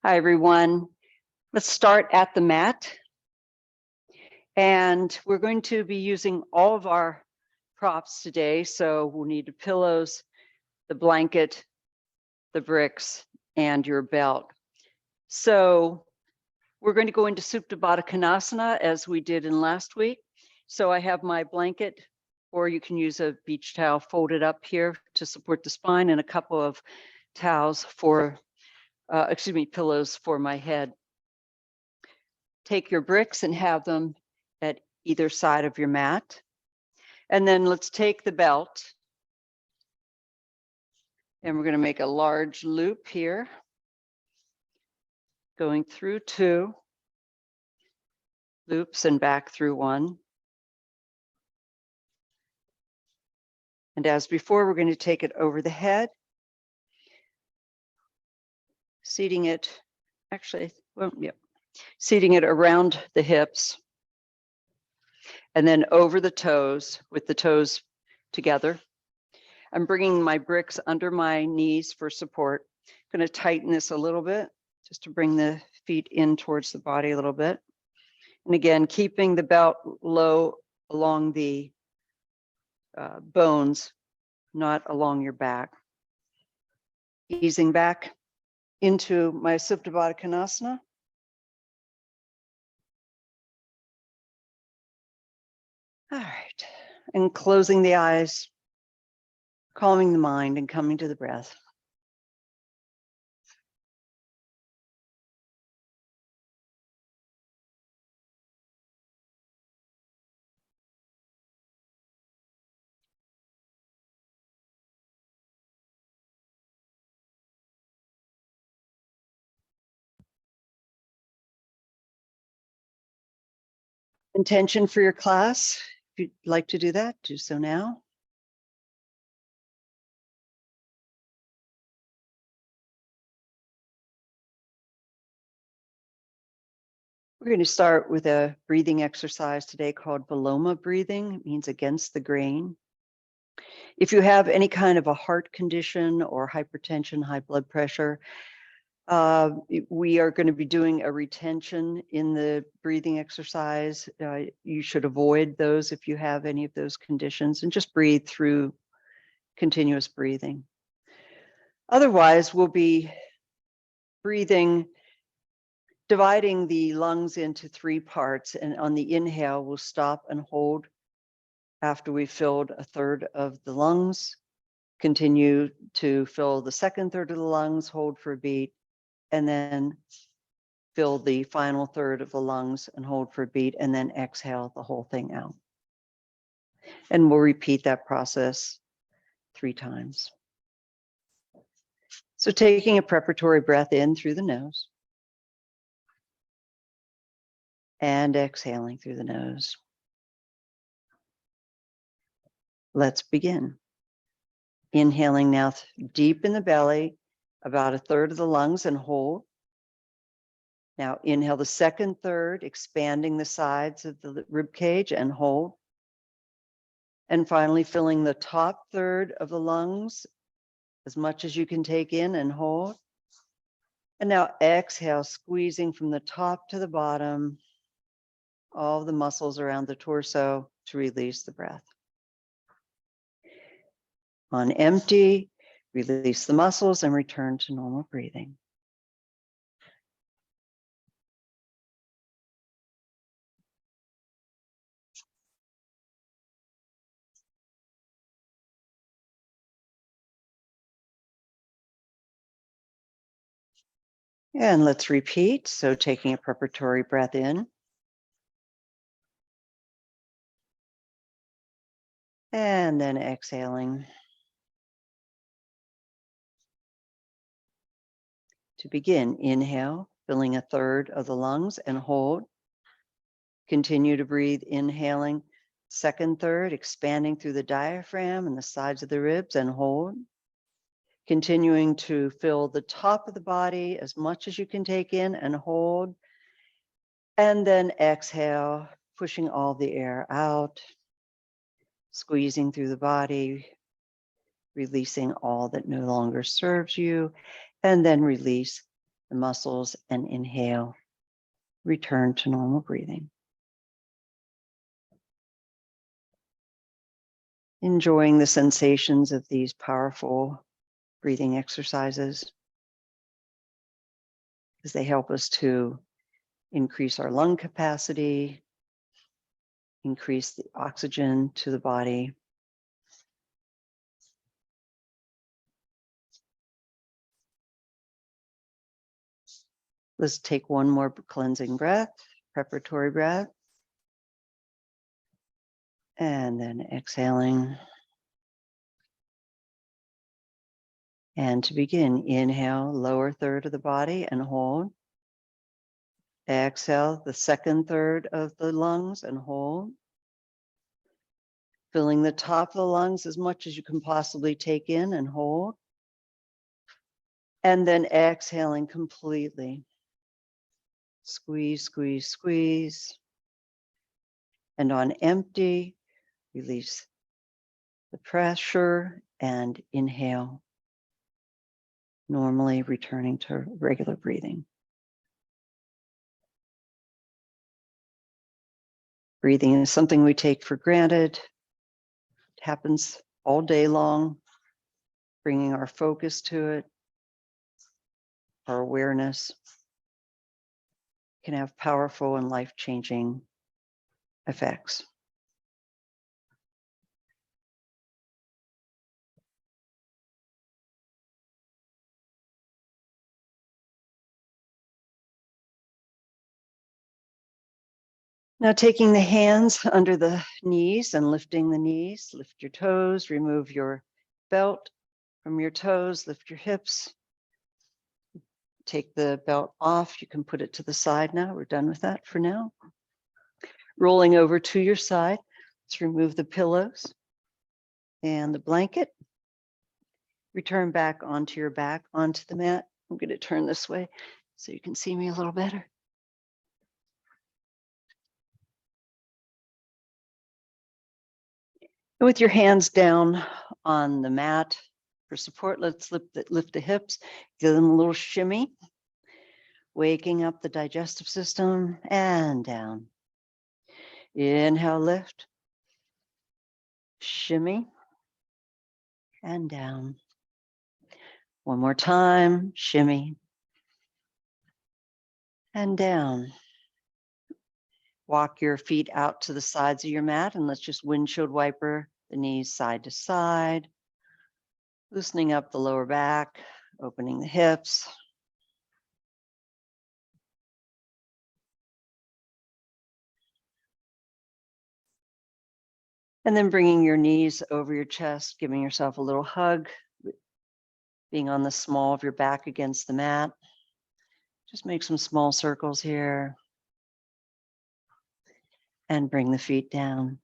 Hi, everyone. Let's start at the mat. And we're going to be using all of our props today. So we'll need the pillows, the blanket, the bricks, and your belt. So we're going to go into Supta Baddha Konasana as we did in last week. So I have my blanket, or you can use a beach towel folded up here to support the spine, and a couple of towels for, pillows for my head. Take your bricks and have them at either side of your mat. And then let's take the belt. And we're going to make a large loop here, going through 2 loops and back through 1. And as before, we're going to take it over the head, seating it, seating it around the hips, and then over the toes with the toes together. I'm bringing my bricks under my knees for support. I'm going to tighten this a little bit just to bring the feet in towards the body a little bit. And again, keeping the belt low along the bones, not along your back. Easing back into my Supta Baddha Konasana. All right, and closing the eyes, calming the mind and coming to the breath. Intention for your class, if you'd like to do that, do so now. We're going to start with a breathing exercise today called Viloma breathing. It means against the grain. If you have any kind of a heart condition or hypertension, high blood pressure, we are going to be doing a retention in the breathing exercise. You should avoid those if you have any of those conditions, and just breathe through continuous breathing. Otherwise, we'll be breathing, dividing the lungs into 3 parts, and on the inhale, we'll stop and hold after we've filled a third of the lungs. Continue to fill the second third of the lungs, hold for a beat, and then fill the final third of the lungs and hold for a beat, and then exhale the whole thing out. And we'll repeat that process 3 times. So taking a preparatory breath in through the nose and exhaling through the nose. Let's begin. Inhaling now deep in the belly, about a third of the lungs, and hold. Now inhale the second third, expanding the sides of the rib cage, and hold. And finally filling the top third of the lungs as much as you can take in, and hold. And now exhale, squeezing from the top to the bottom, all the muscles around the torso to release the breath. On empty, release the muscles and return to normal breathing. And let's repeat. So taking a preparatory breath in. And then exhaling. To begin, inhale, filling a third of the lungs, and hold. Continue to breathe, inhaling, second third, expanding through the diaphragm and the sides of the ribs, and hold. Continuing to fill the top of the body as much as you can take in, and hold. And then exhale, pushing all the air out, squeezing through the body, releasing all that no longer serves you, and then release the muscles, and inhale. Return to normal breathing. Enjoying the sensations of these powerful breathing exercises as they help us to increase our lung capacity, increase the oxygen to the body. Let's take one more cleansing breath, preparatory breath. And then exhaling. And to begin, inhale, lower third of the body and hold. Exhale, the second third of the lungs and hold. Filling the top of the lungs as much as you can possibly take in and hold. And then exhaling completely. Squeeze, squeeze, squeeze. And on empty, release the pressure and inhale. Normally returning to regular breathing. Breathing is something we take for granted. It happens all day long, bringing our focus to it, our awareness can have powerful and life-changing effects. Now taking the hands under the knees and lifting the knees, lift your toes, remove your belt from your toes, lift your hips. Take the belt off, you can put it to the side now. We're done with that for now. Rolling over to your side, let's remove the pillows and the blanket. Return back onto your back, onto the mat. I'm going to turn this way so you can see me a little better. And with your hands down on the mat for support, let's lift the hips, give them a little shimmy, waking up the digestive system and down. Inhale, lift, shimmy, and down. One more time, shimmy, and down. Walk your feet out to the sides of your mat and let's just windshield wiper the knees side to side, loosening up the lower back, opening the hips. And then bringing your knees over your chest, giving yourself a little hug, being on the small of your back against the mat. Just make some small circles here. And bring the feet down.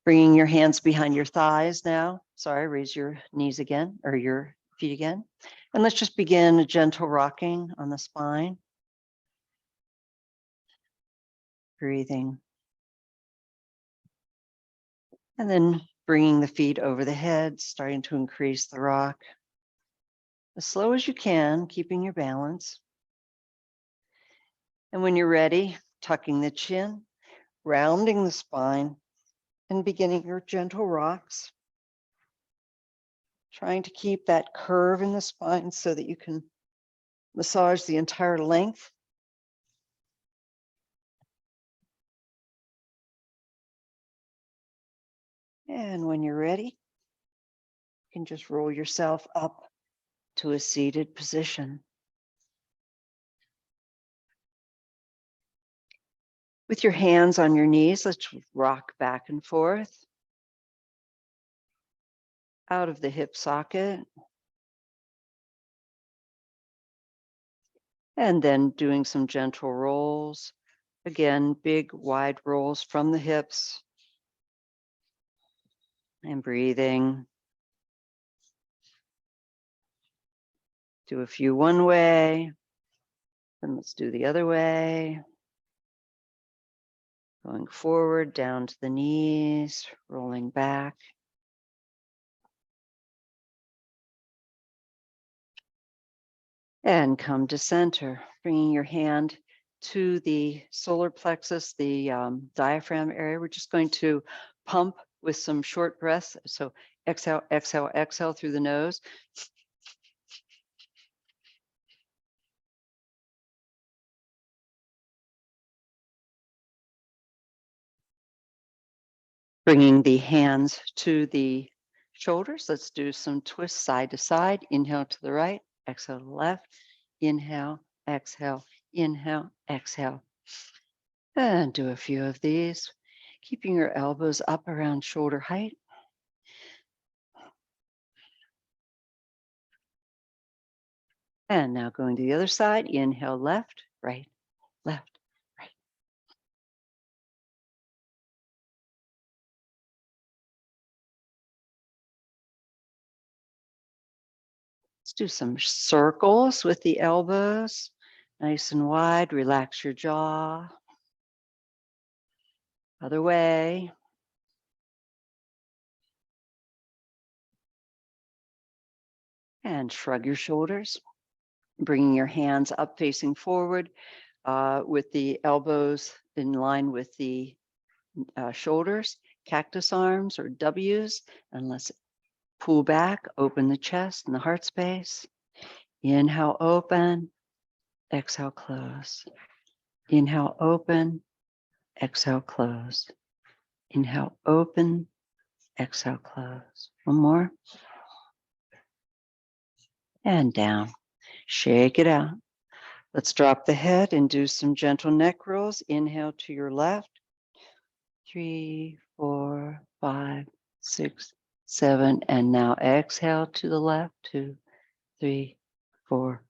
Bringing your hands behind your thighs now. Sorry, raise your knees again, or your feet again. And let's just begin a gentle rocking on the spine. Breathing. And then bringing the feet over the head, starting to increase the rock. As slow as you can, keeping your balance. And when you're ready, tucking the chin, rounding the spine, and beginning your gentle rocks. Trying to keep that curve in the spine so that you can massage the entire length. And when you're ready, you can just roll yourself up to a seated position. With your hands on your knees, let's rock back and forth. Out of the hip socket. And then doing some gentle rolls. Again, big wide rolls from the hips. And breathing. Do a few one way. Then let's do the other way. Going forward, down to the knees, rolling back. And come to center, bringing your hand to the solar plexus, the diaphragm area. We're just going to pump with some short breaths. So exhale, exhale, exhale through the nose. Bringing the hands to the shoulders. Let's do some twists side to side. Inhale to the right, exhale to the left. Inhale, exhale, inhale, exhale. And do a few of these, keeping your elbows up around shoulder height. And now going to the other side. Inhale, left, right, left, right. Let's do some circles with the elbows. Nice and wide. Relax your jaw. Other way. And shrug your shoulders. Bringing your hands up facing forward with the elbows in line with the shoulders. Cactus arms or W's. And let's pull back, open the chest and the heart space. Inhale, open. Exhale, close. Inhale, open. Exhale, close. Inhale, open. Exhale, close. One more. And down. Shake it out. Let's drop the head and do some gentle neck rolls. Inhale to your left. 3, 4, 5, 6, 7. And now exhale to the left. 2, 3, 4,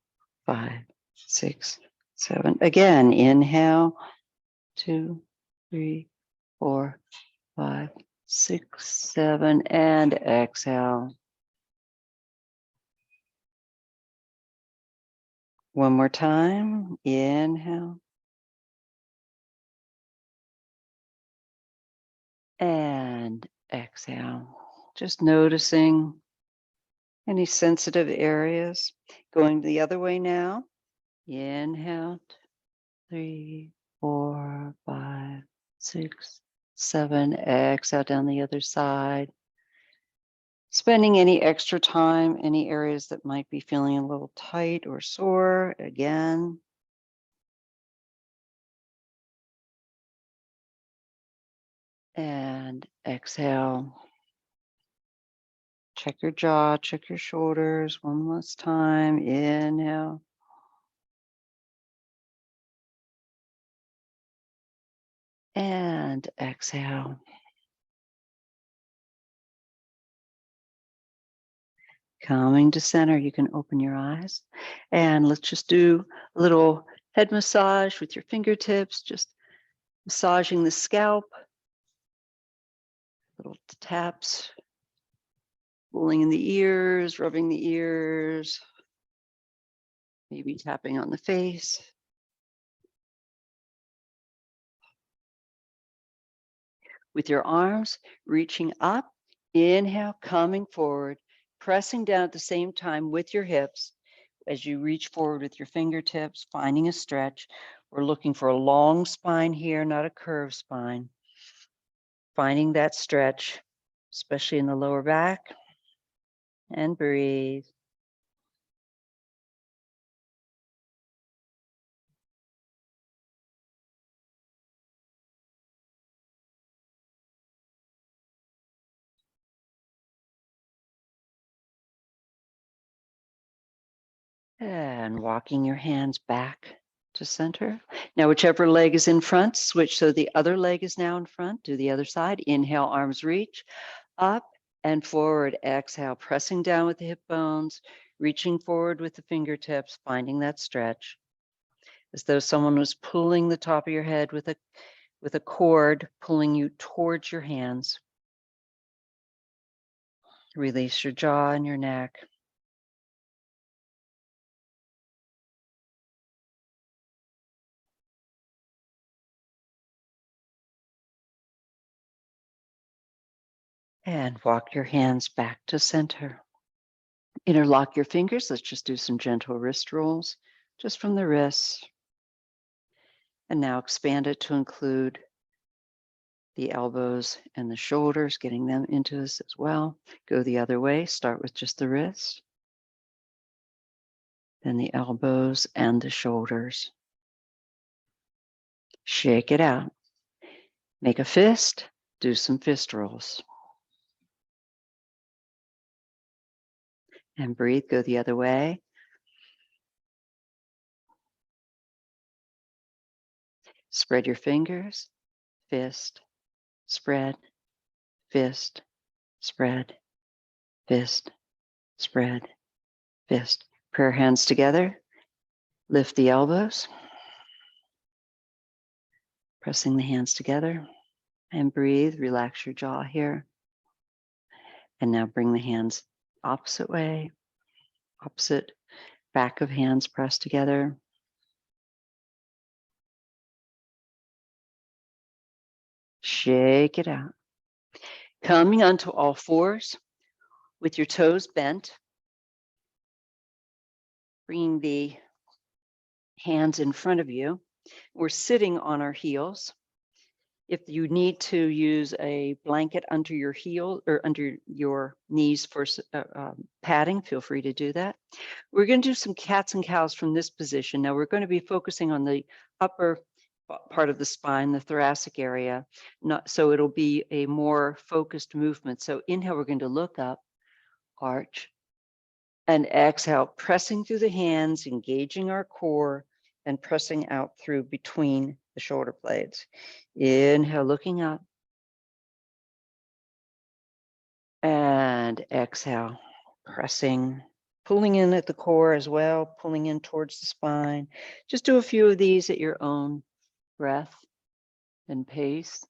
5, 6, 7. Again, inhale. 2, 3, 4, 5, 6, 7. And exhale. One more time. Inhale. And exhale. Just noticing any sensitive areas. Going the other way now. Inhale. 3, 4, 5, 6, 7. Exhale down the other side. Spending any extra time, any areas that might be feeling a little tight or sore. Again. And exhale. Check your jaw, check your shoulders. One last time. Inhale. And exhale. Coming to center, you can open your eyes. And let's just do a little head massage with your fingertips, just massaging the scalp. Little taps, pulling in the ears, rubbing the ears, maybe tapping on the face. With your arms reaching up, inhale, coming forward, pressing down at the same time with your hips as you reach forward with your fingertips, finding a stretch. We're looking for a long spine here, not a curved spine. Finding that stretch, especially in the lower back, and breathe. And walking your hands back to center. Now, whichever leg is in front, switch so the other leg is now in front. Do the other side. Inhale, arms reach up and forward. Exhale, pressing down with the hip bones, reaching forward with the fingertips, finding that stretch. As though someone was pulling the top of your head with a cord, pulling you towards your hands. Release your jaw and your neck. And walk your hands back to center. Interlock your fingers. Let's just do some gentle wrist rolls, just from the wrists. And now expand it to include the elbows and the shoulders, getting them into this as well. Go the other way. Start with just the wrists, then the elbows and the shoulders. Shake it out. Make a fist. Do some fist rolls. And breathe. Go the other way. Spread your fingers. Fist. Spread. Fist. Spread. Fist. Spread. Fist. Prayer hands together. Lift the elbows. Pressing the hands together. And breathe. Relax your jaw here. And now bring the hands opposite way. Opposite back of hands pressed together. Shake it out. Coming onto all fours with your toes bent. Bringing the hands in front of you. We're sitting on our heels. If you need to use a blanket under your heel or under your knees for padding, feel free to do that. We're going to do some cats and cows from this position. Now we're going to be focusing on the upper part of the spine, the thoracic area. So it'll be a more focused movement. So inhale, we're going to look up, arch, and exhale, pressing through the hands, engaging our core, and pressing out through between the shoulder blades. Inhale, looking up. And exhale, pressing, pulling in at the core as well, pulling in towards the spine. Just do a few of these at your own breath and pace.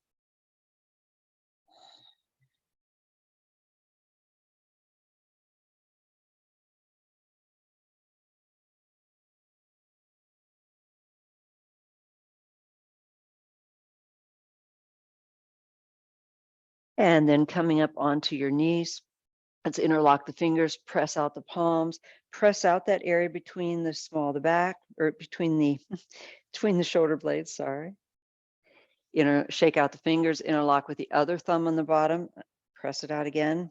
And then coming up onto your knees, let's interlock the fingers, press out the palms, press out that area between the back, or between the shoulder blades, sorry. Shake out the fingers, interlock with the other thumb on the bottom, press it out again.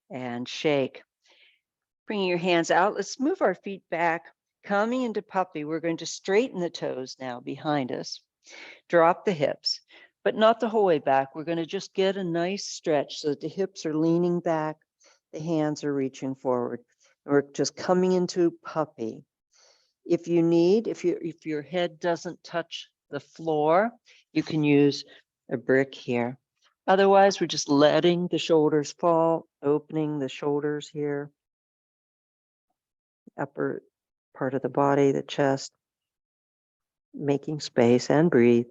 And shake. Bringing your hands out, let's move our feet back, coming into puppy. We're going to straighten the toes now behind us. Drop the hips, but not the whole way back. We're going to just get a nice stretch so that the hips are leaning back, the hands are reaching forward. We're just coming into puppy. If you need, if your head doesn't touch the floor, you can use a brick here. Otherwise, we're just letting the shoulders fall, opening the shoulders here, upper part of the body, the chest, making space and breathe.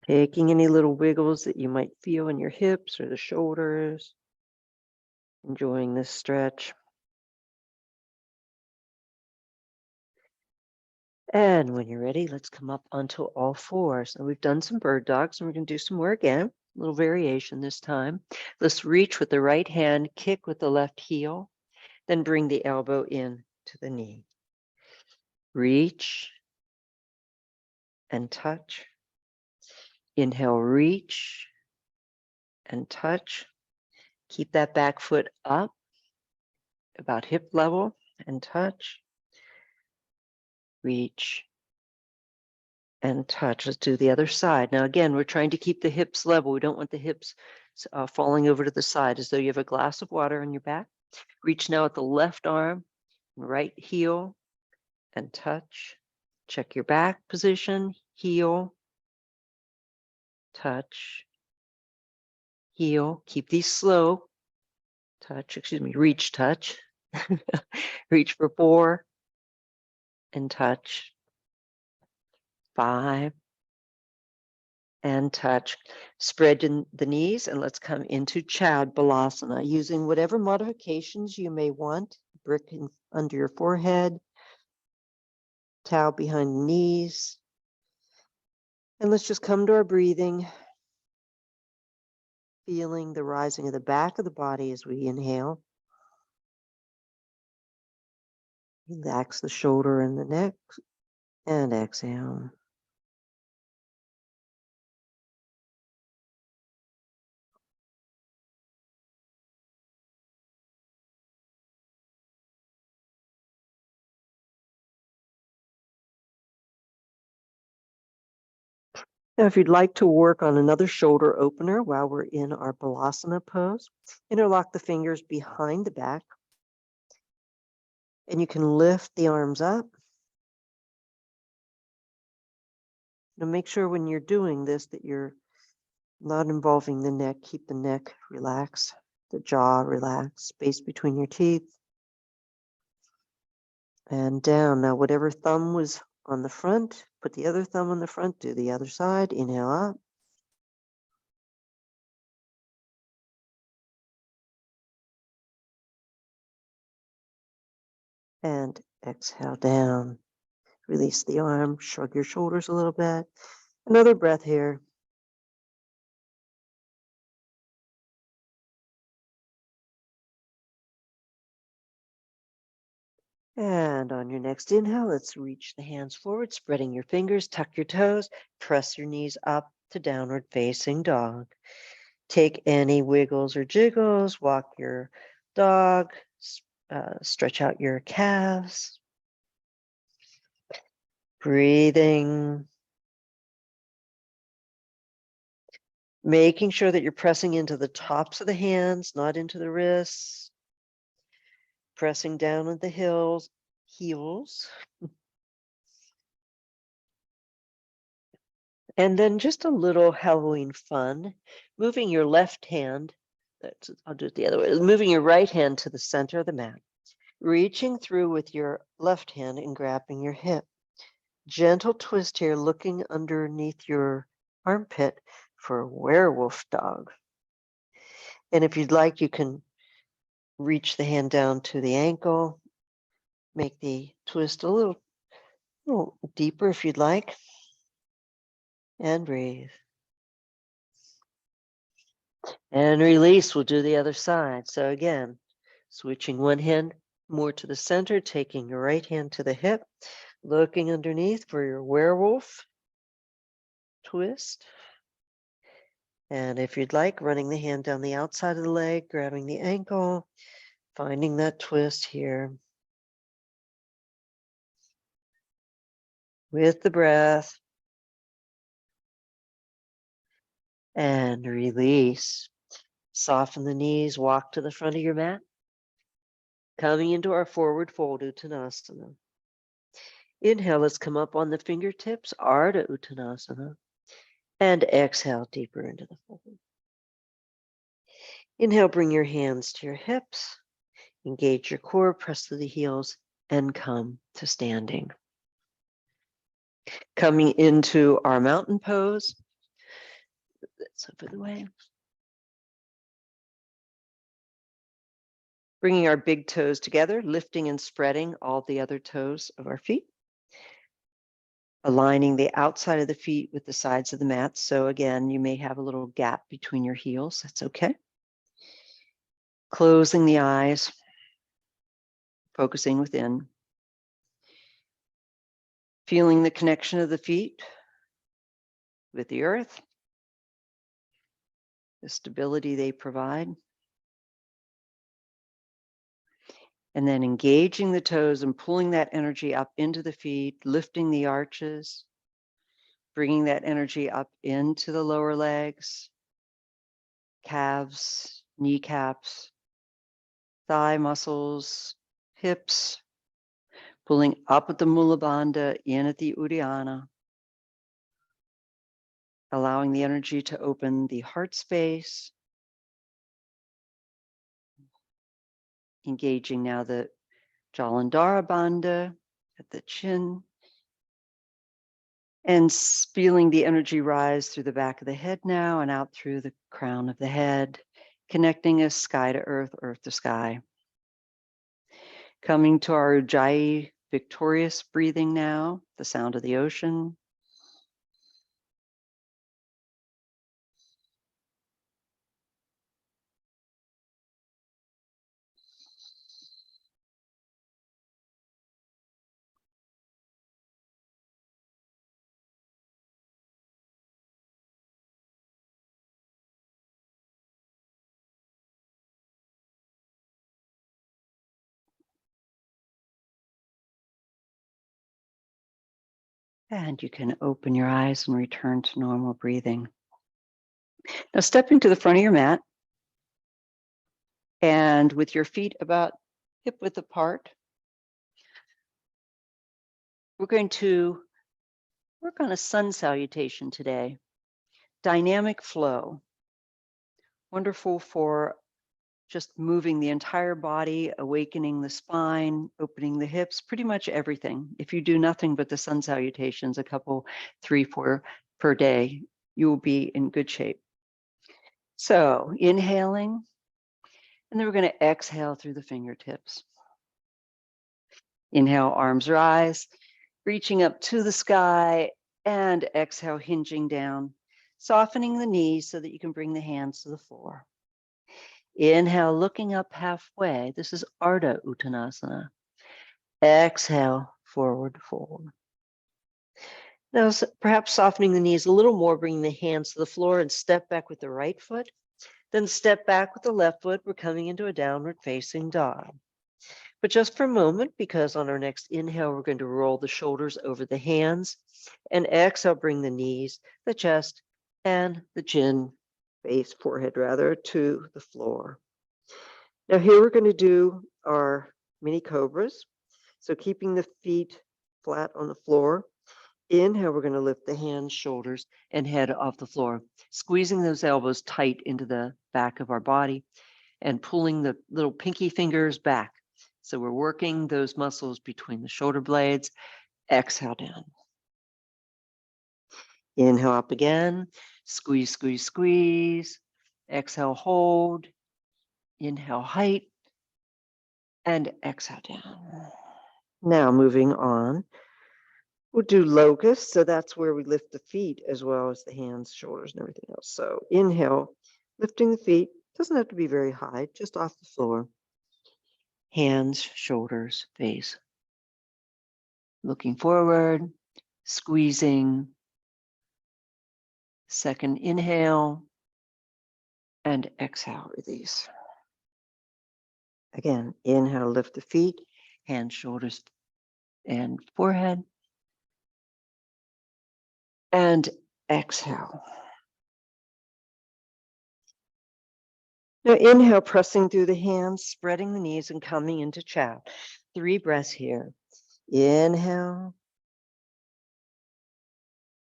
Taking any little wiggles that you might feel in your hips or the shoulders. Enjoying this stretch. And when you're ready, let's come up onto all fours. And we've done some bird dogs, and we're going to do some more again. A little variation this time. Let's reach with the right hand, kick with the left heel, then bring the elbow in to the knee. Reach and touch. Inhale, reach and touch. Keep that back foot up, about hip level, and touch. Reach and touch. Let's do the other side. Now, again, we're trying to keep the hips level. We don't want the hips falling over to the side, as though you have a glass of water on your back. Reach now at the left arm, right heel, and touch. Check your back position, heel, touch, heel. Keep these slow. Touch, reach, touch. Reach for 4 and touch. 5 and touch. Spread in the knees and let's come into Chad Balasana using whatever modifications you may want. Brick under your forehead, towel behind the knees. And let's just come to our breathing, feeling the rising of the back of the body as we inhale. Relax the shoulder and the neck and exhale. Now, if you'd like to work on another shoulder opener while we're in our Balasana pose, interlock the fingers behind the back, and you can lift the arms up. Now, make sure when you're doing this that you're not involving the neck. Keep the neck relaxed, the jaw relaxed, space between your teeth, and down. Now, whatever thumb was on the front, put the other thumb on the front, do the other side. Inhale up. And exhale down. Release the arm, shrug your shoulders a little bit. Another breath here. And on your next inhale, let's reach the hands forward, spreading your fingers, tuck your toes, press your knees up to downward facing dog. Take any wiggles or jiggles, walk your dog, stretch out your calves. Breathing. Making sure that you're pressing into the tops of the hands, not into the wrists. Pressing down at the heels. And then just a little Halloween fun, moving your left hand, I'll do it the other way, moving your right hand to the center of the mat, reaching through with your left hand and grabbing your hip. Gentle twist here, looking underneath your armpit for werewolf dog. And if you'd like, you can reach the hand down to the ankle, make the twist a little deeper if you'd like, and breathe. And release, we'll do the other side. So again, switching one hand more to the center, taking your right hand to the hip, looking underneath for your werewolf twist. And if you'd like, running the hand down the outside of the leg, grabbing the ankle, finding that twist here. With the breath. And release. Soften the knees, walk to the front of your mat. Coming into our forward fold Uttanasana. Inhale, let's come up on the fingertips, Ardha Uttanasana. And exhale deeper into the fold. Inhale, bring your hands to your hips. Engage your core, press through the heels, and come to standing. Coming into our mountain pose. That's over the way. Bringing our big toes together, lifting and spreading all the other toes of our feet. Aligning the outside of the feet with the sides of the mat. So again, you may have a little gap between your heels. That's okay. Closing the eyes, focusing within. Feeling the connection of the feet with the earth, the stability they provide. And then engaging the toes and pulling that energy up into the feet, lifting the arches, bringing that energy up into the lower legs, calves, kneecaps, thigh muscles, hips, pulling up at the Mula Bandha, in at the Uddiyana, allowing the energy to open the heart space, engaging now the Jalandhara Bandha at the chin, And feeling the energy rise through the back of the head now and out through the crown of the head, connecting us sky to earth, earth to sky. Coming to our Ujjayi victorious breathing now, the sound of the ocean. And you can open your eyes and return to normal breathing. Now stepping to the front of your mat and with your feet about hip width apart, we're going to work on a sun salutation today. Dynamic flow. Wonderful for just moving the entire body, awakening the spine, opening the hips, pretty much everything. If you do nothing but the sun salutations, a couple, 3, 4 per day, you will be in good shape. So inhaling, and then we're going to exhale through the fingertips. Inhale, arms rise, reaching up to the sky, and exhale, hinging down, softening the knees so that you can bring the hands to the floor. Inhale, looking up halfway. This is Ardha Uttanasana. Exhale, forward fold. Now, perhaps softening the knees a little more, bringing the hands to the floor and step back with the right foot. Then step back with the left foot. We're coming into a downward facing dog. But just for a moment, because on our next inhale, we're going to roll the shoulders over the hands. And exhale, bring the knees, the chest, and the chin, forehead rather, to the floor. Now here we're going to do our mini cobras. So keeping the feet flat on the floor. Inhale, we're going to lift the hands, shoulders, and head off the floor, squeezing those elbows tight into the back of our body and pulling the little pinky fingers back. So we're working those muscles between the shoulder blades. Exhale down. Inhale up again. Squeeze, squeeze, squeeze. Exhale, hold. Inhale, height. And exhale down. Now moving on, we'll do locust. So that's where we lift the feet as well as the hands, shoulders, and everything else. So inhale, lifting the feet. Doesn't have to be very high, just off the floor. Hands, shoulders, face. Looking forward, squeezing. Second inhale and exhale, release. Again, inhale, lift the feet, hands, shoulders, and forehead. And exhale. Now inhale, pressing through the hands, spreading the knees and coming into chat. 3 breaths here. Inhale.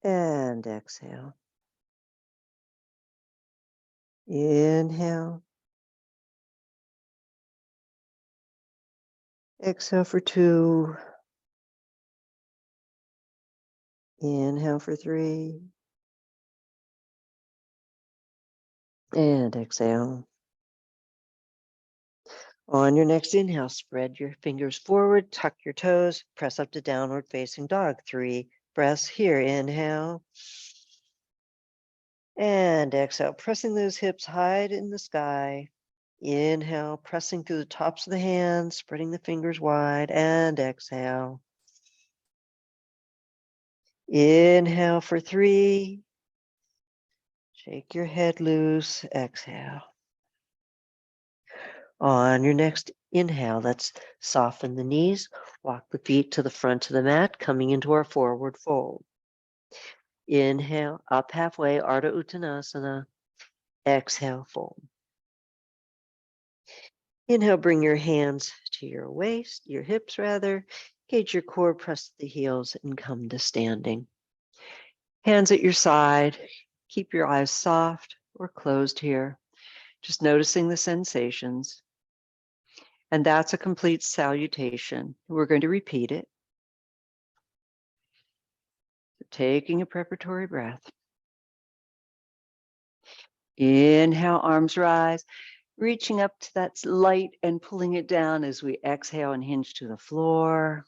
And exhale. Inhale. Exhale for 2. Inhale for 3. And exhale. On your next inhale, spread your fingers forward, tuck your toes, press up to downward facing dog. 3 breaths here. Inhale. And exhale, pressing those hips high in the sky. Inhale, pressing through the tops of the hands, spreading the fingers wide, and exhale. Inhale for 3. Shake your head loose. Exhale. On your next inhale, let's soften the knees, walk the feet to the front of the mat, coming into our forward fold. Inhale, up halfway, Ardha Uttanasana. Exhale, fold. Inhale, bring your hands to your waist, your hips rather. Engage your core, press the heels, and come to standing. Hands at your side. Keep your eyes soft or closed here. Just noticing the sensations. And that's a complete salutation. We're going to repeat it. taking a preparatory breath. Inhale, arms rise, reaching up to that light and pulling it down as we exhale and hinge to the floor.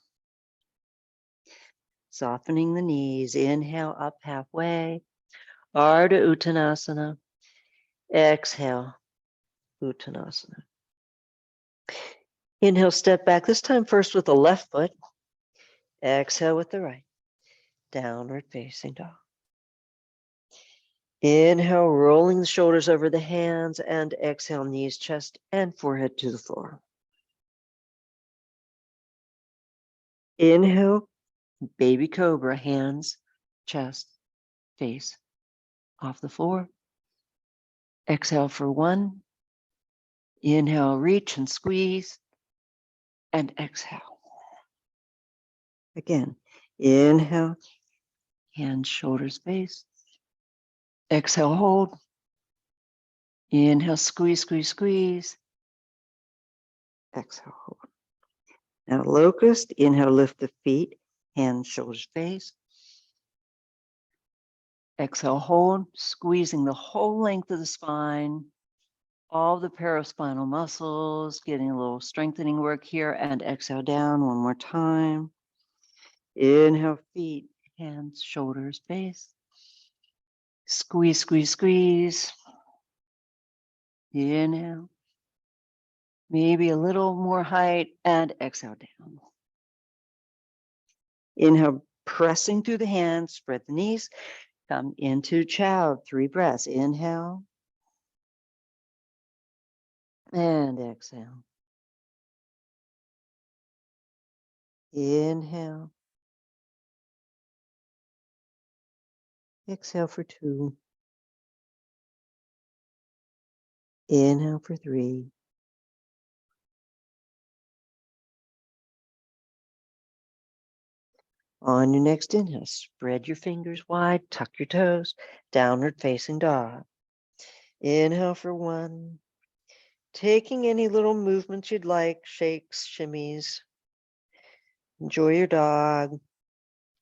Softening the knees. Inhale, up halfway. Ardha Uttanasana. Exhale, Uttanasana. Inhale, step back, this time first with the left foot. Exhale with the right. Downward facing dog. Inhale, rolling the shoulders over the hands, and exhale, knees, chest, and forehead to the floor. Inhale, baby cobra, hands, chest, face off the floor. Exhale for 1. Inhale, reach and squeeze, and exhale. Again, inhale, hands, shoulders, face. Exhale, hold. Inhale, squeeze, squeeze, squeeze. Exhale, hold. Now locust, inhale, lift the feet, hands, shoulders, face. Exhale, hold, squeezing the whole length of the spine, all the paraspinal muscles, getting a little strengthening work here, and exhale down one more time. Inhale, feet, hands, shoulders, face. Squeeze, squeeze, squeeze. Inhale. Maybe a little more height, and exhale down. Inhale, pressing through the hands, spread the knees, come into child, 3 breaths. Inhale. And exhale. Inhale. Exhale for 2. Inhale for 3. On your next inhale, spread your fingers wide, tuck your toes, downward facing dog. Inhale for 1. Taking any little movements you'd like, shakes, shimmies. Enjoy your dog.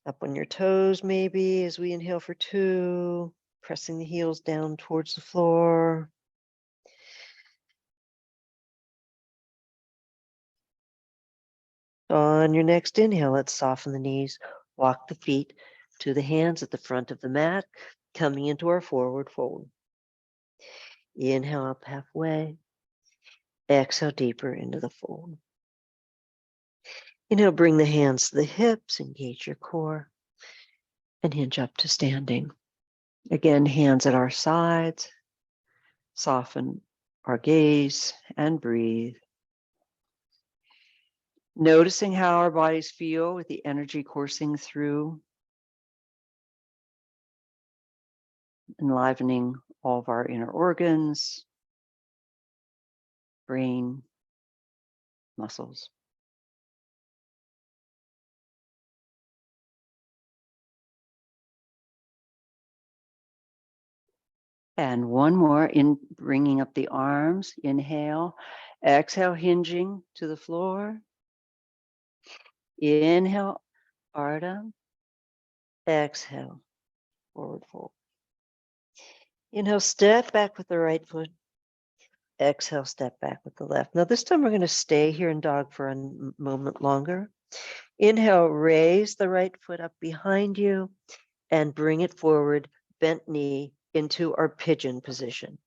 Up on your toes maybe as we inhale for 2, pressing the heels down towards the floor. On your next inhale, let's soften the knees, walk the feet to the hands at the front of the mat, coming into our forward fold. Inhale up halfway. Exhale deeper into the fold. Inhale, bring the hands to the hips, engage your core, and hinge up to standing. Again, hands at our sides. Soften our gaze and breathe. Noticing how our bodies feel with the energy coursing through, enlivening all of our inner organs, brain, muscles. And one more, in bringing up the arms, inhale, exhale, hinging to the floor. Inhale, Ardha. Exhale, forward fold. Inhale, step back with the right foot. Exhale, step back with the left. Now this time we're going to stay here in dog for a moment longer. Inhale, raise the right foot up behind you and bring it forward, bent knee into our pigeon position.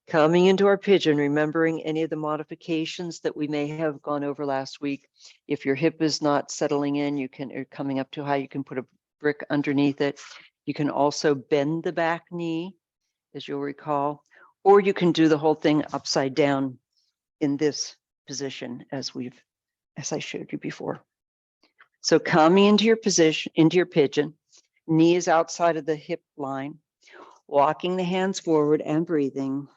Coming into our pigeon, remembering any of the modifications that we may have gone over last week. If your hip is not settling in, you can, or coming up too high, you can put a brick underneath it. You can also bend the back knee, as you'll recall, or you can do the whole thing upside down in this position as I showed you before. So coming into your position, into your pigeon, knee is outside of the hip line, walking the hands forward and breathing.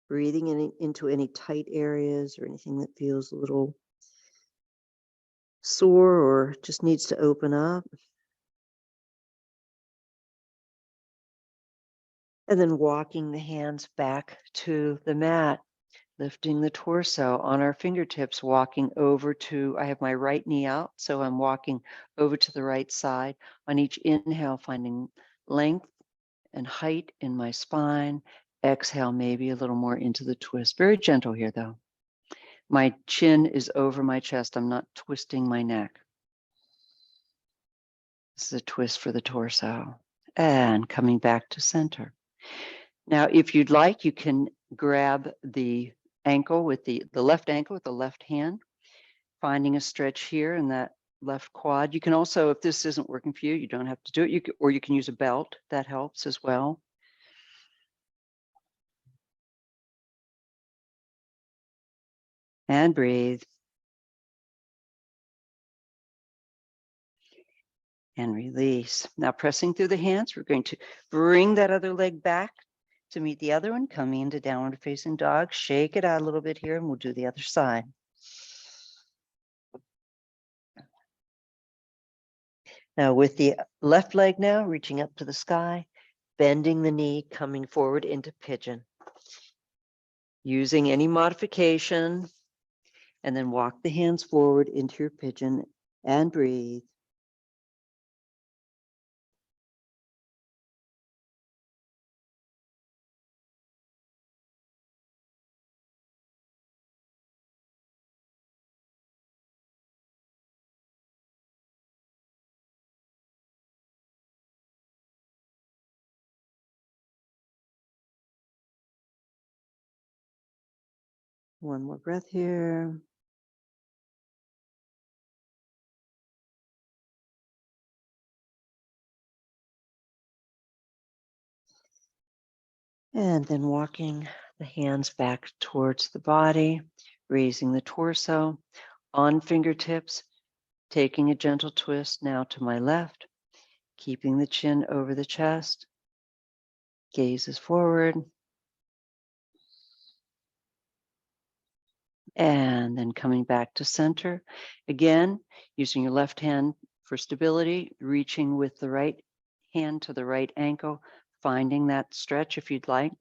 Breathing into any tight areas or anything that feels a little sore or just needs to open up. And then walking the hands back to the mat, lifting the torso on our fingertips, walking over to, I have my right knee out, so I'm walking over to the right side. On each inhale, finding length and height in my spine. Exhale, maybe a little more into the twist. Very gentle here, though. My chin is over my chest. I'm not twisting my neck. This is a twist for the torso. And coming back to center. Now, if you'd like, you can grab the ankle with the left ankle with the left hand, finding a stretch here in that left quad. You can also, if this isn't working for you, you don't have to do it. Or you can use a belt. That helps as well. And breathe. And release. Now pressing through the hands, we're going to bring that other leg back to meet the other one, coming into downward facing dog. Shake it out a little bit here and we'll do the other side. Now with the left leg now, reaching up to the sky, bending the knee, coming forward into pigeon. Using any modification, and then walk the hands forward into your pigeon and breathe. One more breath here. And then walking the hands back towards the body, raising the torso on fingertips, taking a gentle twist now to my left, keeping the chin over the chest, gazes forward, and then coming back to center. Again, using your left hand for stability, reaching with the right hand to the right ankle, finding that stretch if you'd like.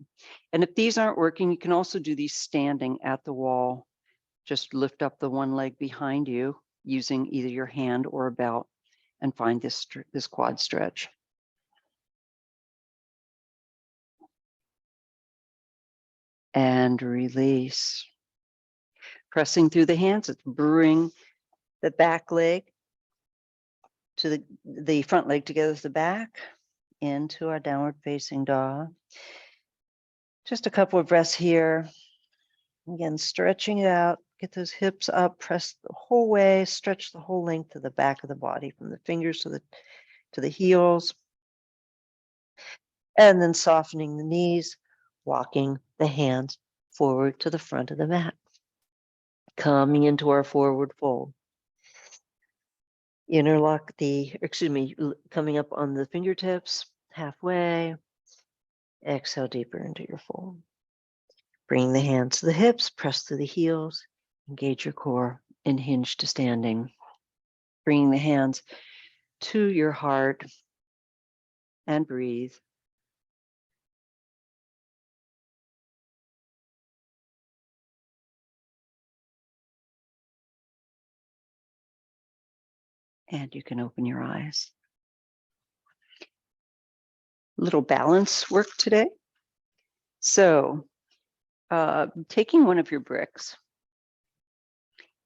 And if these aren't working, you can also do these standing at the wall. Just lift up the one leg behind you using either your hand or a belt and find this quad stretch. And release. Pressing through the hands, let's bring the back leg to the front leg together with the back into our downward facing dog. Just a couple of breaths here. Again, stretching it out, get those hips up, press the whole way, stretch the whole length of the back of the body from the fingers to the heels. And then softening the knees, walking the hands forward to the front of the mat. Coming into our forward fold. Interlock coming up on the fingertips, halfway. Exhale deeper into your fold. Bring the hands to the hips, press through the heels, engage your core, and hinge to standing. Bringing the hands to your heart and breathe. And you can open your eyes. Little balance work today. So, taking one of your bricks.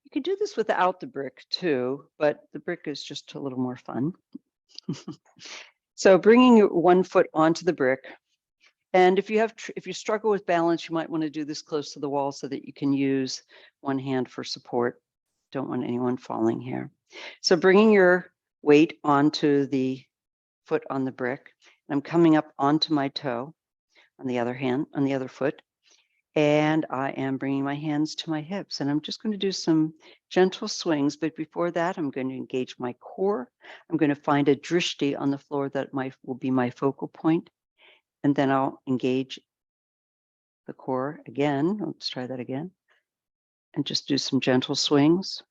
You could do this without the brick too, but the brick is just a little more fun. So bringing your one foot onto the brick. And if you struggle with balance, you might want to do this close to the wall so that you can use one hand for support. Don't want anyone falling here. So bringing your weight onto the foot on the brick. I'm coming up onto my toe on the other foot. And I am bringing my hands to my hips. And I'm just going to do some gentle swings. But before that, I'm going to engage my core. I'm going to find a drishti on the floor that will be my focal point. And then I'll engage the core again. Let's try that again. And just do some gentle swings.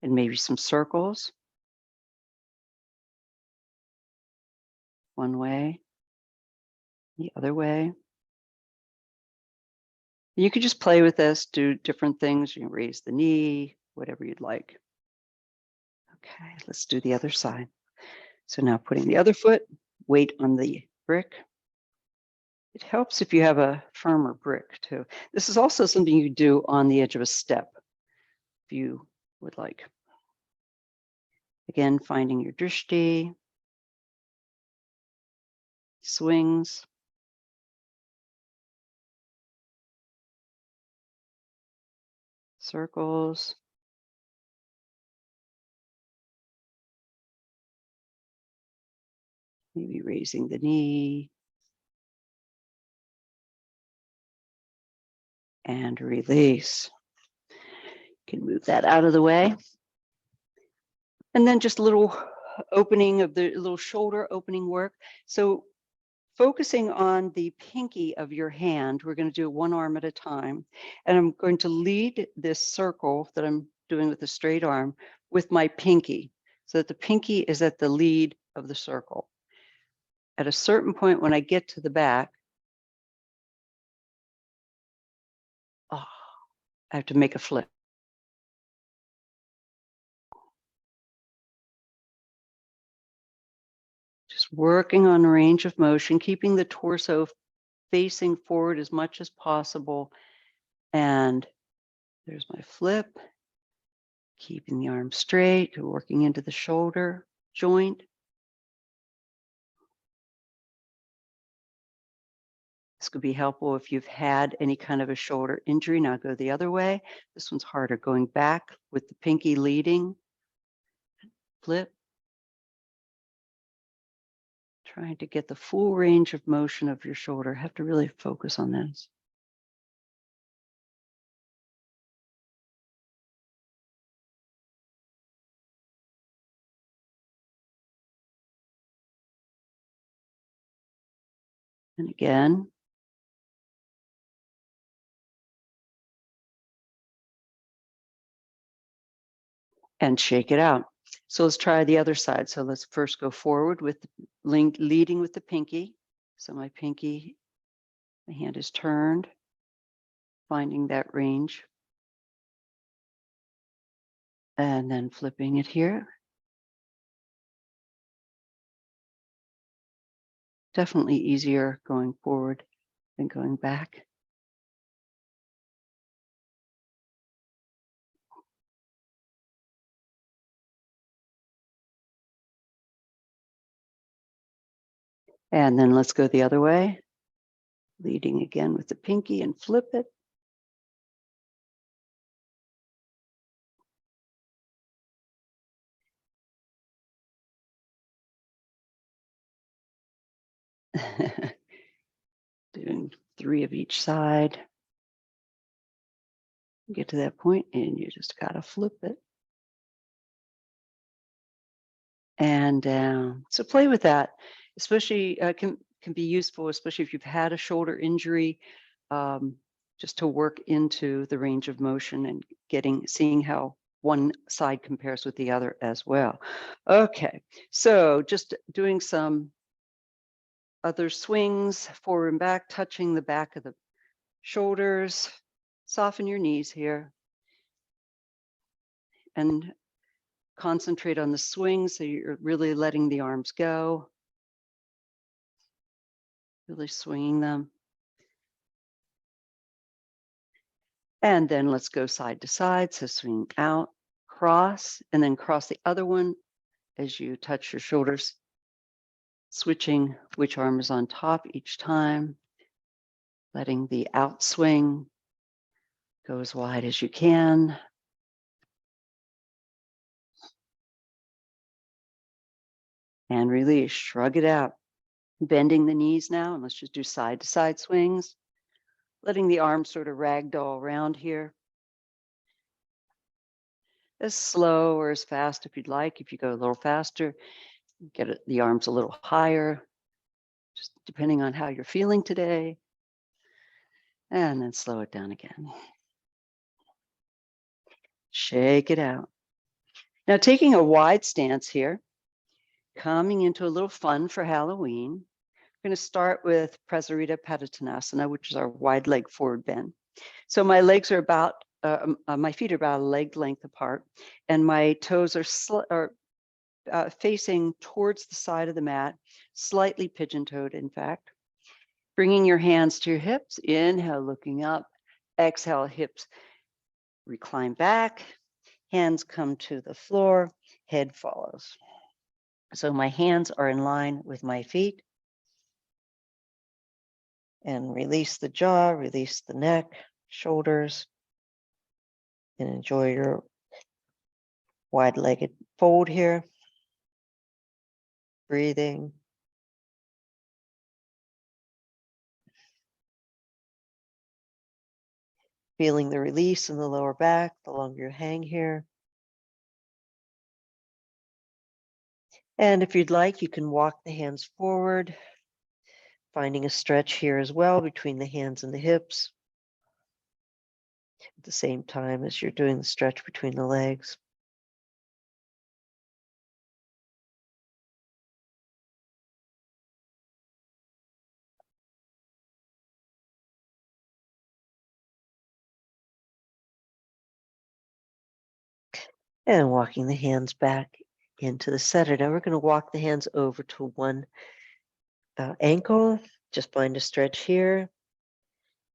and maybe some circles. One way, the other way. You could just play with this, do different things. You can raise the knee, whatever you'd like. Okay, let's do the other side. So now putting the other foot, weight on the brick. It helps if you have a firmer brick too. This is also something you do on the edge of a step, if you would like. Again, finding your drishti, swings. Circles. Maybe raising the knee. And release. You can move that out of the way. And then just a little opening of the little shoulder opening work. So focusing on the pinky of your hand, we're going to do one arm at a time. And I'm going to lead this circle that I'm doing with the straight arm with my pinky, so that the pinky is at the lead of the circle. At a certain point, when I get to the back, I have to make a flip. Just working on range of motion, keeping the torso facing forward as much as possible. And there's my flip. Keeping the arm straight, working into the shoulder joint. This could be helpful if you've had any kind of a shoulder injury. Now go the other way. This one's harder, going back with the pinky leading. Flip. Trying to get the full range of motion of your shoulder. Have to really focus on this. And again. And shake it out. So let's try the other side. So let's first go forward with leading with the pinky. So my pinky, my hand is turned, finding that range. And then flipping it here. Definitely easier going forward than going back. And then let's go the other way, leading again with the pinky and flip it. Doing 3 of each side. Get to that point and you just gotta flip it. And down. So play with that, especially can be useful, especially if you've had a shoulder injury, just to work into the range of motion and seeing how one side compares with the other as well. Okay, so just doing some other swings forward and back, touching the back of the shoulders. Soften your knees here. And concentrate on the swing so you're really letting the arms go. Really swinging them. And then let's go side to side. So swing out, cross, and then cross the other one as you touch your shoulders, switching which arm is on top each time, letting the outswing go as wide as you can. And release, shrug it out. Bending the knees now, and let's just do side to side swings. Letting the arms sort of ragdoll around here. As slow or as fast if you'd like. If you go a little faster, get the arms a little higher, just depending on how you're feeling today. And then slow it down again. Shake it out. Now taking a wide stance here, coming into a little fun for Halloween. We're going to start with Prasarita Padottanasana, which is our wide leg forward bend. So my legs are about, my feet are about a leg length apart, and my toes are facing towards the side of the mat, slightly pigeon-toed, in fact. Bringing your hands to your hips, inhale, looking up, exhale, hips recline back, hands come to the floor, head follows. So my hands are in line with my feet. And release the jaw, release the neck, shoulders, and enjoy your wide-legged fold here. Breathing. Feeling the release in the lower back, the longer you hang here. And if you'd like, you can walk the hands forward, finding a stretch here as well between the hands and the hips. At the same time as you're doing the stretch between the legs. And walking the hands back into the center. Now we're going to walk the hands over to one ankle. Just find a stretch here.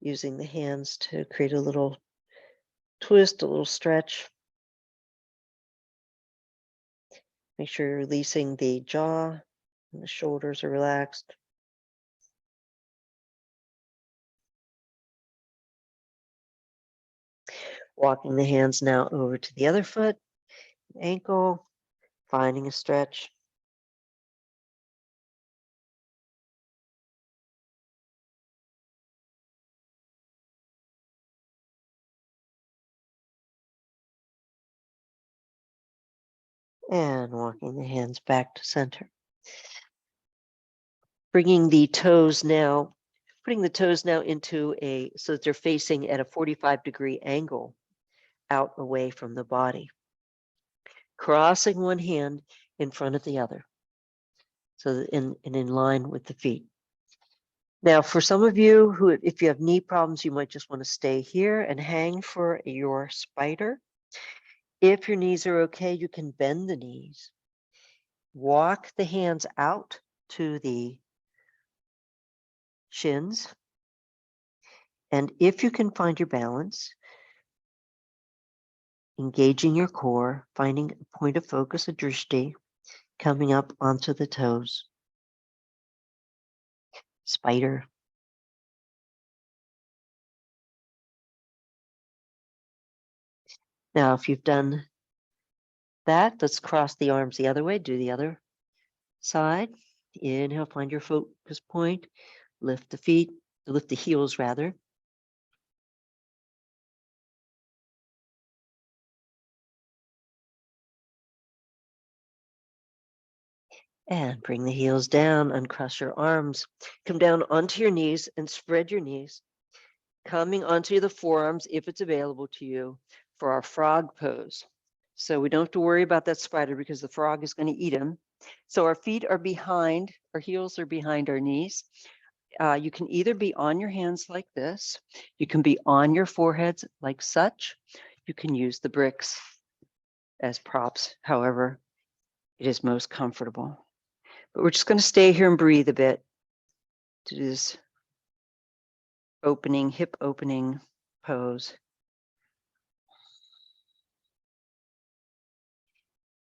Using the hands to create a little twist, a little stretch. Make sure you're releasing the jaw and the shoulders are relaxed. Walking the hands now over to the other foot, ankle, finding a stretch. And walking the hands back to center. Bringing the toes now, putting the toes now into so that they're facing at a 45-degree angle out away from the body. Crossing one hand in front of the other. So that in line with the feet. Now, for some of you who, if you have knee problems, you might just want to stay here and hang for your spider. If your knees are okay, you can bend the knees. Walk the hands out to the shins. And if you can find your balance, engaging your core, finding a point of focus, a drishti, coming up onto the toes. Spider. Now, if you've done that, let's cross the arms the other way, do the other side. Inhale, find your focus point, lift the feet, lift the heels rather. And bring the heels down, uncross your arms, come down onto your knees and spread your knees, coming onto the forearms if it's available to you for our frog pose. So we don't have to worry about that spider because the frog is going to eat him. So our feet are behind, our heels are behind our knees. You can either be on your hands like this, you can be on your foreheads like such, you can use the bricks as props, however it is most comfortable. But we're just going to stay here and breathe a bit to do this opening, hip opening pose.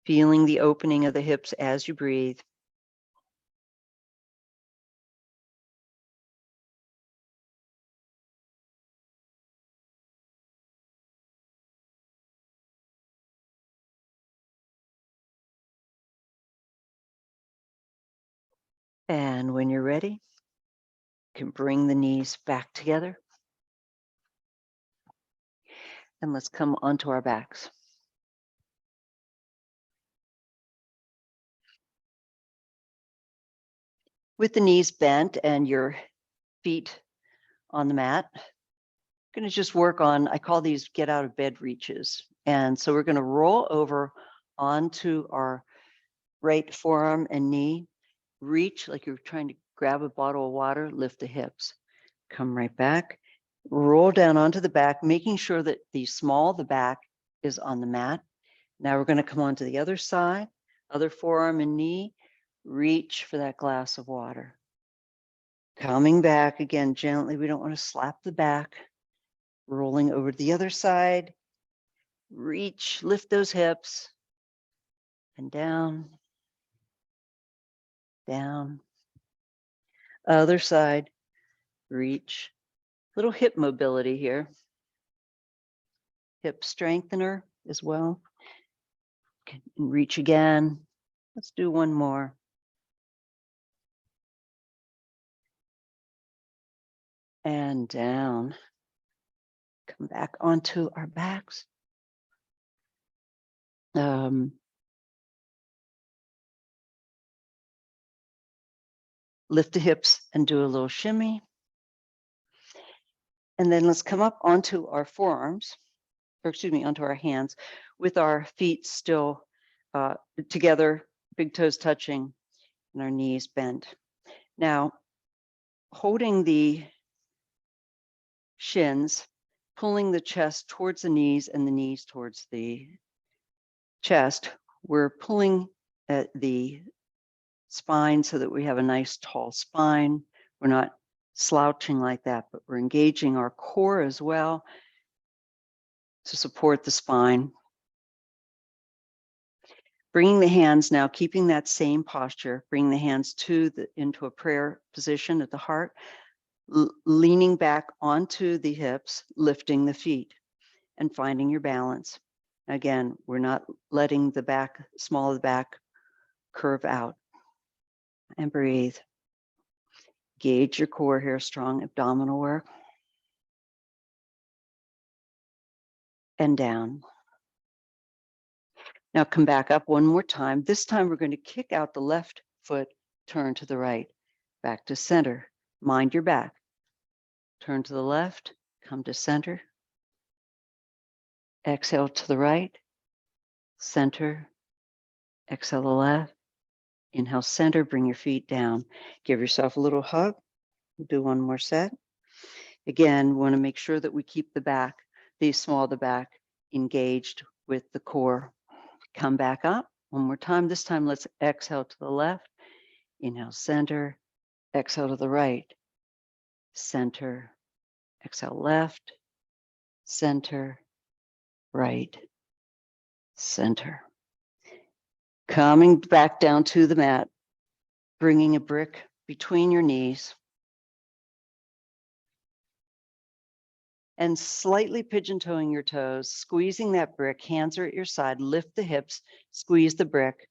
Feeling the opening of the hips as you breathe. And when you're ready, you can bring the knees back together. And let's come onto our backs. With the knees bent and your feet on the mat, going to just work on, I call these get out of bed reaches. And so we're going to roll over onto our right forearm and knee. Reach like you're trying to grab a bottle of water, lift the hips. Come right back, roll down onto the back, making sure that the small of the back is on the mat. Now we're going to come on to the other side, other forearm and knee, reach for that glass of water. Coming back again gently, we don't want to slap the back. Rolling over to the other side, reach, lift those hips, and down, down. Other side, reach. Little hip mobility here. Hip strengthener as well. Can reach again. Let's do one more. And down. Come back onto our backs. Lift the hips and do a little shimmy. And then let's come up onto our forearms, or excuse me, onto our hands with our feet still together, big toes touching and our knees bent. Now, holding the shins, pulling the chest towards the knees and the knees towards the chest, we're pulling at the spine so that we have a nice tall spine. We're not slouching like that, but we're engaging our core as well to support the spine. Bringing the hands now, keeping that same posture, bringing the hands into a prayer position at the heart, leaning back onto the hips, lifting the feet and finding your balance. Again, we're not letting the back, small of the back, curve out. And breathe. Gauge your core here, strong abdominal work. And down. Now come back up one more time. This time we're going to kick out the left foot, turn to the right, back to center. Mind your back. Turn to the left, come to center. Exhale to the right, center. Exhale to the left. Inhale, center, bring your feet down. Give yourself a little hug. We'll do one more set. Again, we want to make sure that we keep the back, the small of the back, engaged with the core. Come back up one more time. This time, let's exhale to the left. Inhale, center. Exhale to the right. Center. Exhale, left. Center. Right. Center. Coming back down to the mat, bringing a brick between your knees. And slightly pigeon-toeing your toes, squeezing that brick, hands are at your side, lift the hips, squeeze the brick,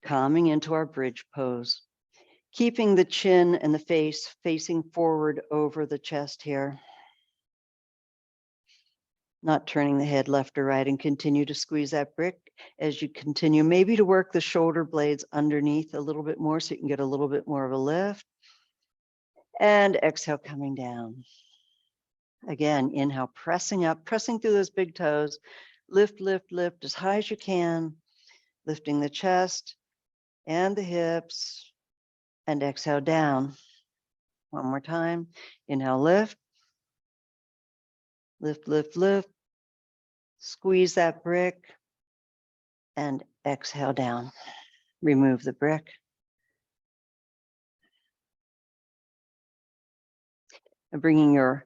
coming into our bridge pose. Keeping the chin and the face facing forward over the chest here. Not turning the head left or right, and continue to squeeze that brick as you continue, maybe to work the shoulder blades underneath a little bit more so you can get a little bit more of a lift. And exhale, coming down. Again, inhale, pressing up, pressing through those big toes. Lift, lift, lift as high as you can. Lifting the chest and the hips. And exhale down. One more time. Inhale, lift. Lift, lift, lift. Squeeze that brick. And exhale down. Remove the brick. And bringing your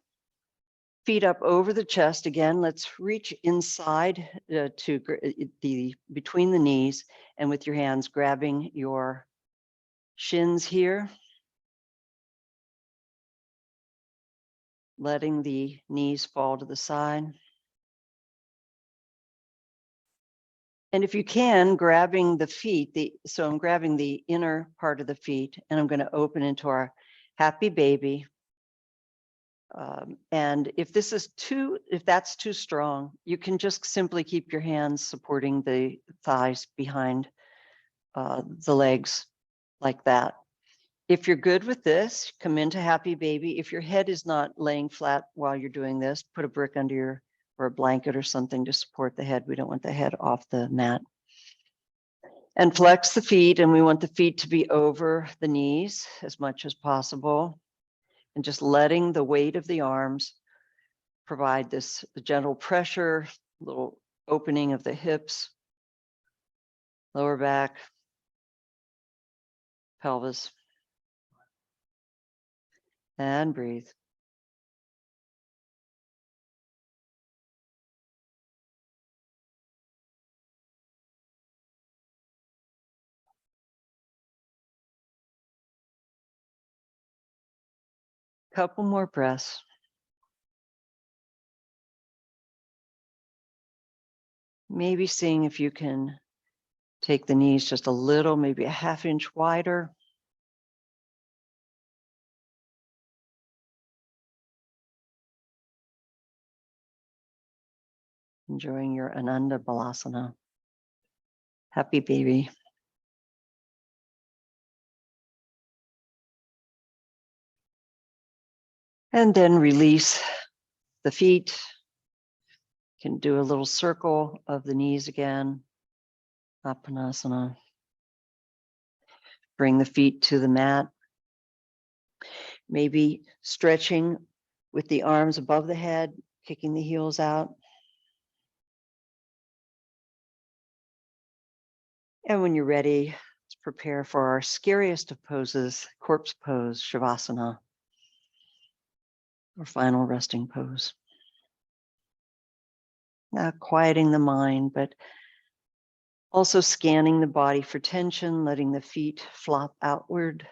feet up over the chest again. Let's reach inside between the knees, and with your hands grabbing your shins here, letting the knees fall to the side. And if you can, grabbing the feet, so I'm grabbing the inner part of the feet, and I'm going to open into our happy baby. And if that's too strong, you can just simply keep your hands supporting the thighs behind the legs like that. If you're good with this, come into happy baby. If your head is not laying flat while you're doing this, put a brick under or a blanket or something to support the head. We don't want the head off the mat. And flex the feet, and we want the feet to be over the knees as much as possible. And just letting the weight of the arms provide this gentle pressure, little opening of the hips, lower back, pelvis. And breathe. Couple more breaths. Maybe seeing if you can take the knees just a little, maybe a ½ inch wider. Enjoying your Ananda Balasana. Happy baby. And then release the feet. Can do a little circle of the knees again. Apanasana. Bring the feet to the mat. Maybe stretching with the arms above the head, kicking the heels out. And when you're ready, let's prepare for our scariest of poses, corpse pose, Shavasana, or final resting pose. Not quieting the mind, but also scanning the body for tension, letting the feet flop outward,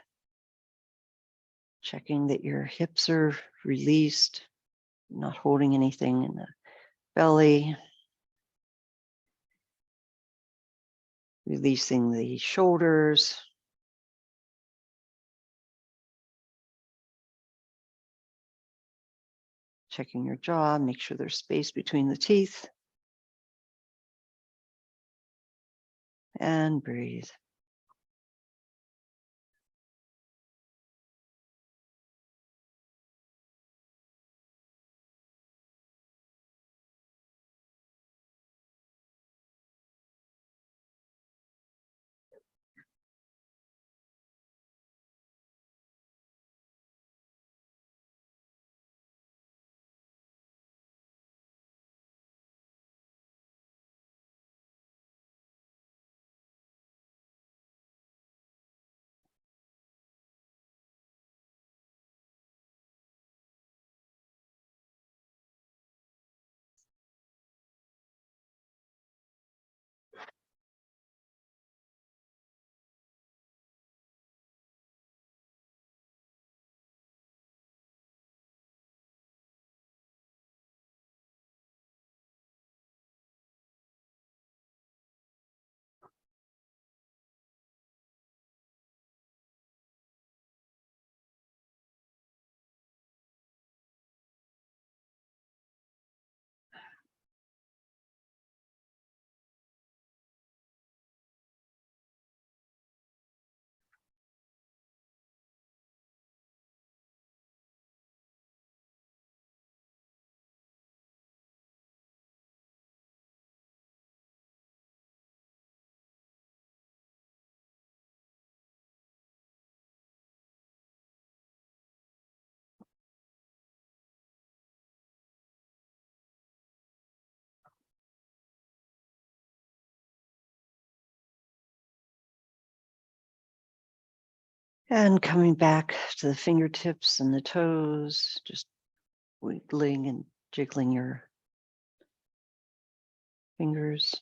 checking that your hips are released, not holding anything in the belly, releasing the shoulders, checking your jaw, make sure there's space between the teeth, and breathe. And coming back to the fingertips and the toes, just wiggling and jiggling your fingers.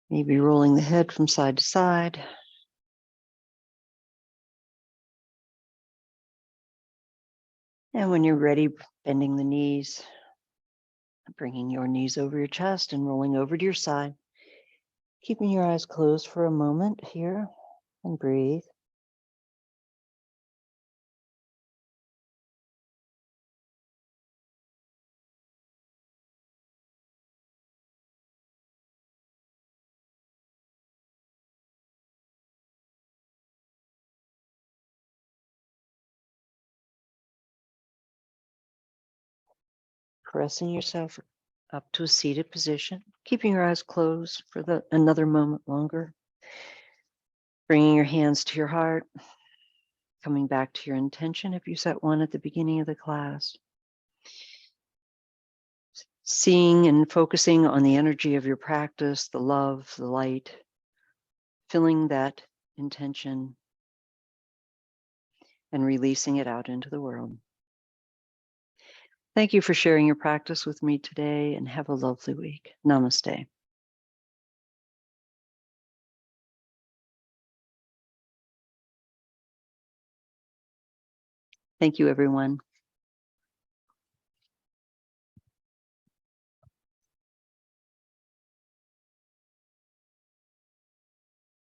Maybe rolling the head from side to side. And when you're ready, bending the knees, bringing your knees over your chest and rolling over to your side. Keeping your eyes closed for a moment here and breathe. Pressing yourself up to a seated position, keeping your eyes closed for another moment longer. Bringing your hands to your heart, coming back to your intention if you set one at the beginning of the class. Seeing and focusing on the energy of your practice, the love, the light, filling that intention and releasing it out into the world. Thank you for sharing your practice with me today, and have a lovely week. Namaste. Thank you, everyone.